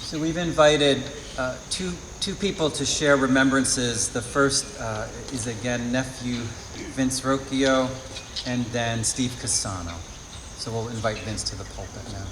So we've invited two people to share remembrances. The first is again nephew Vince Rocchio, and then Steve Cassano. So we'll invite Vince to the pulpit now.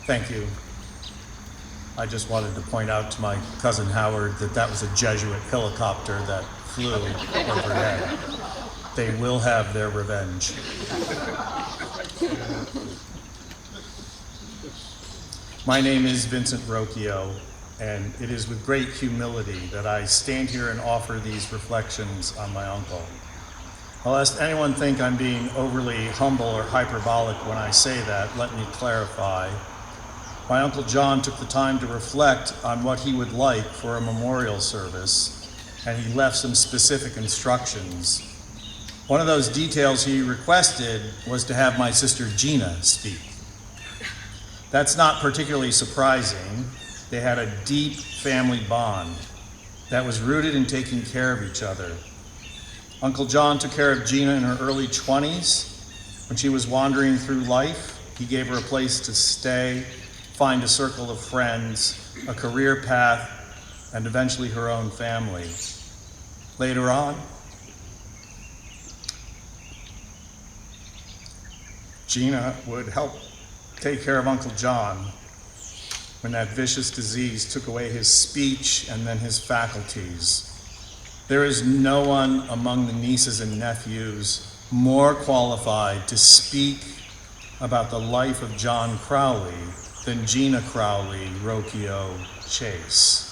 Thank you. I just wanted to point out to my cousin Howard that that was a Jesuit helicopter that flew overhead. They will have their revenge. My name is Vincent Rocchio, and it is with great humility that I stand here and offer these reflections on my uncle. Lest anyone think I'm being overly humble or hyperbolic when I say that, let me clarify. My Uncle John took the time to reflect on what he would like for a memorial service, and he left some specific instructions. One of those details he requested was to have my sister Gina speak. That's not particularly surprising. They had a deep family bond that was rooted in taking care of each other. Uncle John took care of Gina in her early 20s. When she was wandering through life, he gave her a place to stay, find a circle of friends, a career path, and eventually her own family. Later on, Gina would help take care of Uncle John when that vicious disease took away his speech and then his faculties. There is no one among the nieces and nephews more qualified to speak about the life of John Crowley than Gina Crowley Rocchio Chase.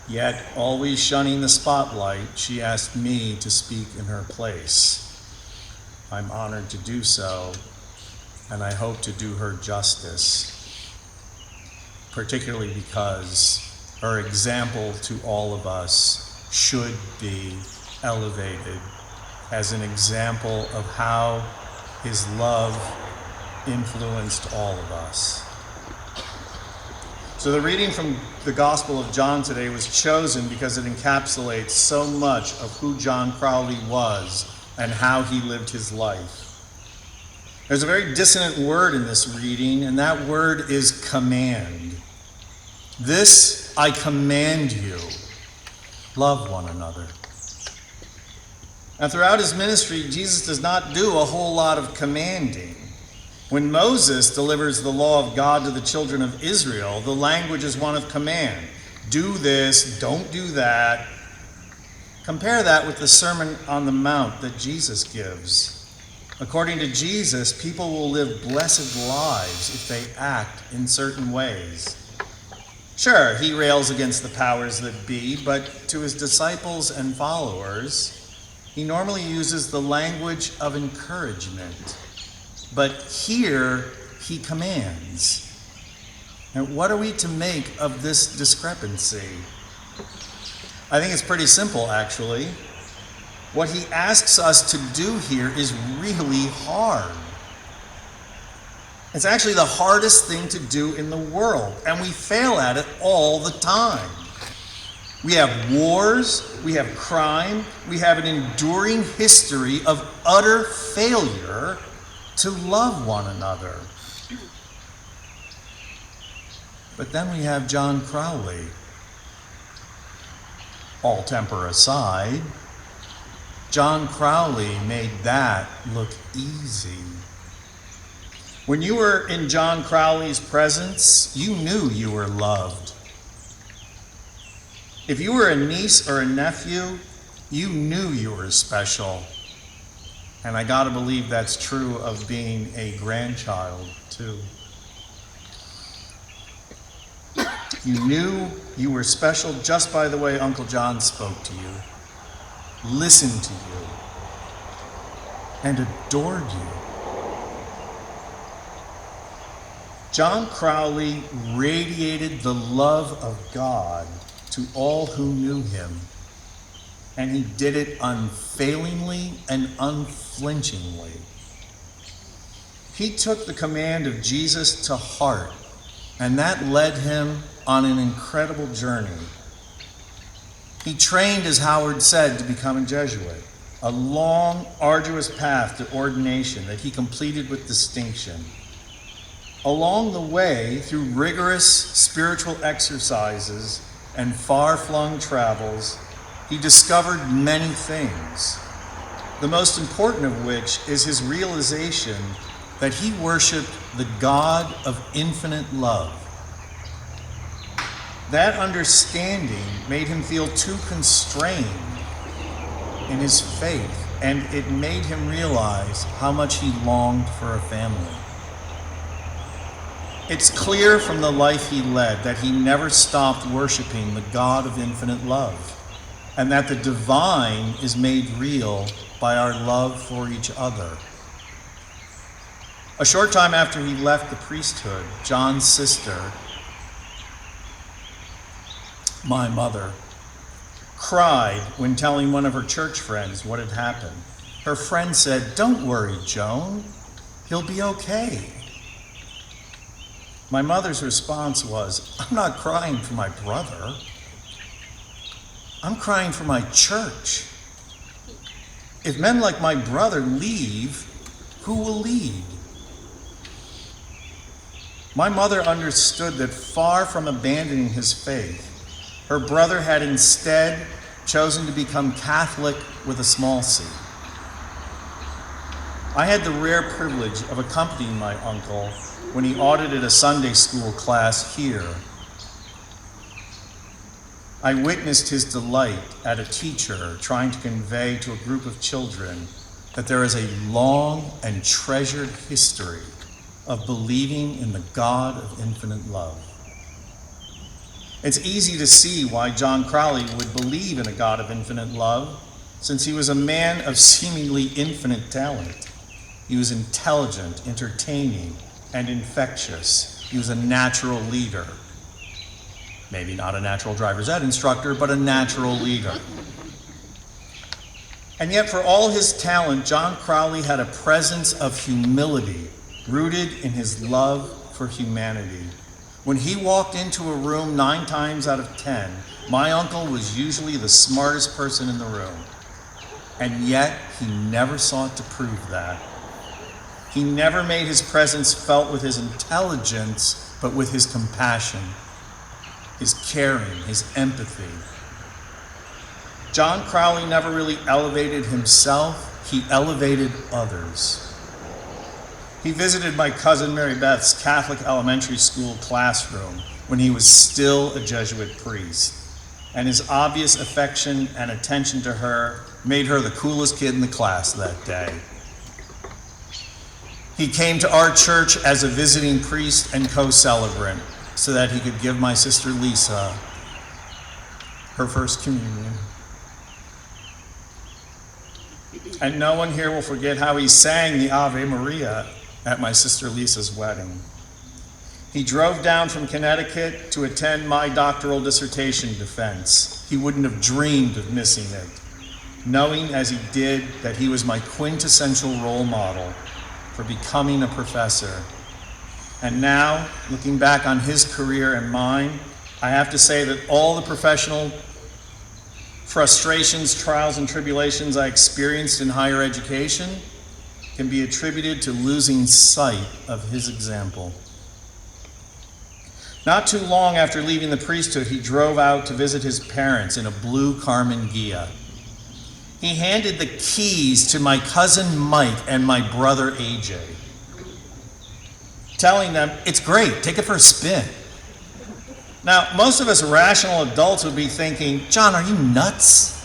Yet, always shunning the spotlight, she asked me to speak in her place. I'm honored to do so, and I hope to do her justice, particularly because her example to all of us should be elevated as an example of how his love influenced all of us. So the reading from the Gospel of John today was chosen because it encapsulates so much of who John Crowley was and how he lived his life. There's a very dissonant word in this reading, and that word is command. This I command you, love one another. And throughout his ministry, Jesus does not do a whole lot of commanding. When Moses delivers the law of God to the children of Israel, the language is one of command. Do this, don't do that. Compare that with the Sermon on the Mount that Jesus gives. According to Jesus, people will live blessed lives if they act in certain ways. Sure, he rails against the powers that be, but to his disciples and followers, he normally uses the language of encouragement. But here, he commands. And what are we to make of this discrepancy? I think it's pretty simple, actually. What he asks us to do here is really hard. It's actually the hardest thing to do in the world, and we fail at it all the time. We have wars, we have crime, we have an enduring history of utter failure to love one another. But then we have John Crowley. All temper aside, John Crowley made that look easy. When you were in John Crowley's presence, you knew you were loved. If you were a niece or a nephew, you knew you were special. And I gotta believe that's true of being a grandchild, too. You knew you were special just by the way Uncle John spoke to you, listened to you, and adored you. John Crowley radiated the love of God to all who knew him, and he did it unfailingly and unflinchingly. He took the command of Jesus to heart, and that led him on an incredible journey. He trained, as Howard said, to become a Jesuit, a long, arduous path to ordination that he completed with distinction. Along the way, through rigorous spiritual exercises and far-flung travels, he discovered many things, the most important of which is his realization that he worshiped the God of infinite love. That understanding made him feel too constrained in his faith, and it made him realize how much he longed for a family. It's clear from the life he led that he never stopped worshiping the God of infinite love, and that the divine is made real by our love for each other. A short time after he left the priesthood, John's sister, my mother, cried when telling one of her church friends what had happened. Her friend said, "Don't worry, Joan, he'll be okay." My mother's response was, "I'm not crying for my brother. I'm crying for my church. If men like my brother leave, who will lead?" My mother understood that far from abandoning his faith, her brother had instead chosen to become Catholic with a small c. I had the rare privilege of accompanying my uncle when he audited a Sunday school class here. I witnessed his delight at a teacher trying to convey to a group of children that there is a long and treasured history of believing in the God of infinite love. It's easy to see why John Crowley would believe in a God of infinite love, since he was a man of seemingly infinite talent. He was intelligent, entertaining, and infectious. He was a natural leader. Maybe not a natural driver's ed instructor, but a natural leader. And yet, for all his talent, John Crowley had a presence of humility rooted in his love for humanity. When he walked into a room 9 times out of 10, my uncle was usually the smartest person in the room. And yet, he never sought to prove that. He never made his presence felt with his intelligence, but with his compassion, his caring, his empathy. John Crowley never really elevated himself, he elevated others. He visited my cousin Mary Beth's Catholic elementary school classroom when he was still a Jesuit priest, and his obvious affection and attention to her made her the coolest kid in the class that day. He came to our church as a visiting priest and co-celebrant so that he could give my sister Lisa her first communion. And no one here will forget how he sang the Ave Maria at my sister Lisa's wedding. He drove down from Connecticut to attend my doctoral dissertation defense. He wouldn't have dreamed of missing it, knowing as he did that he was my quintessential role model for becoming a professor. And now, looking back on his career and mine, I have to say that all the professional frustrations, trials, and tribulations I experienced in higher education can be attributed to losing sight of his example. Not too long after leaving the priesthood, he drove out to visit his parents in a blue Carmen Ghia. He handed the keys to my cousin Mike and my brother AJ, telling them, "It's great, take it for a spin." Now, most of us rational adults would be thinking, "John, are you nuts?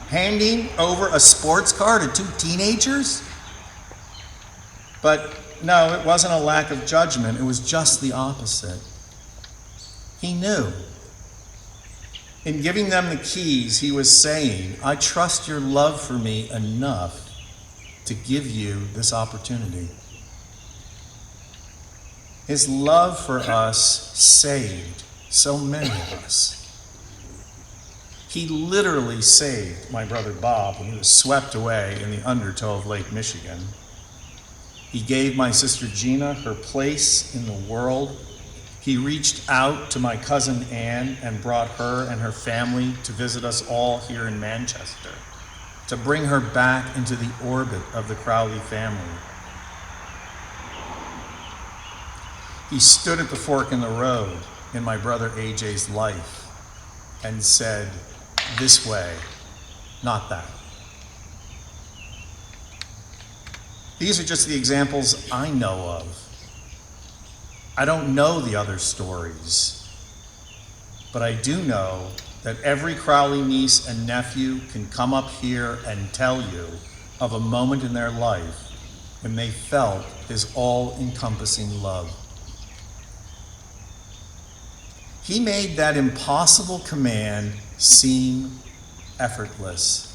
Handing over a sports car to 2 teenagers?" But no, it wasn't a lack of judgment, it was just the opposite. He knew. In giving them the keys, he was saying, "I trust your love for me enough to give you this opportunity." His love for us saved so many of us. He literally saved my brother Bob when he was swept away in the undertow of Lake Michigan. He gave my sister Gina her place in the world He reached out to my cousin Anne and brought her and her family to visit us all here in Manchester, to bring her back into the orbit of the Crowley family. He stood at the fork in the road in my brother AJ's life and said, "This way, not that." These are just the examples I know of. I don't know the other stories, but I do know that every Crowley niece and nephew can come up here and tell you of a moment in their life when they felt his all-encompassing love. He made that impossible command seem effortless.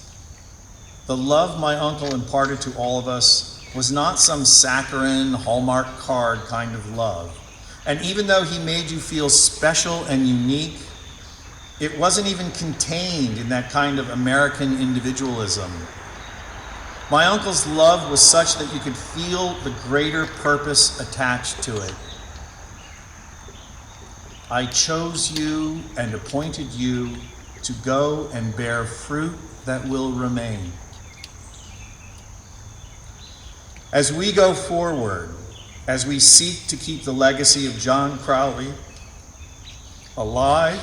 The love my uncle imparted to all of us was not some saccharine, Hallmark card kind of love. And even though he made you feel special and unique, it wasn't even contained in that kind of American individualism. My uncle's love was such that you could feel the greater purpose attached to it. I chose you and appointed you to go and bear fruit that will remain. As we go forward, as we seek to keep the legacy of John Crowley alive,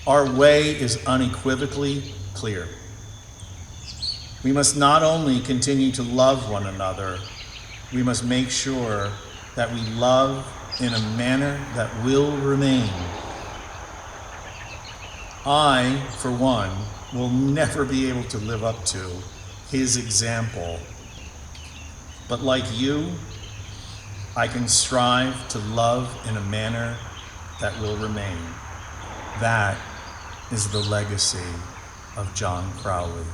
our way is unequivocally clear. We must not only continue to love one another, we must make sure that we love in a manner that will remain. I, for one, will never be able to live up to his example. But like you, I can strive to love in a manner that will remain. That is the legacy of John Crowley.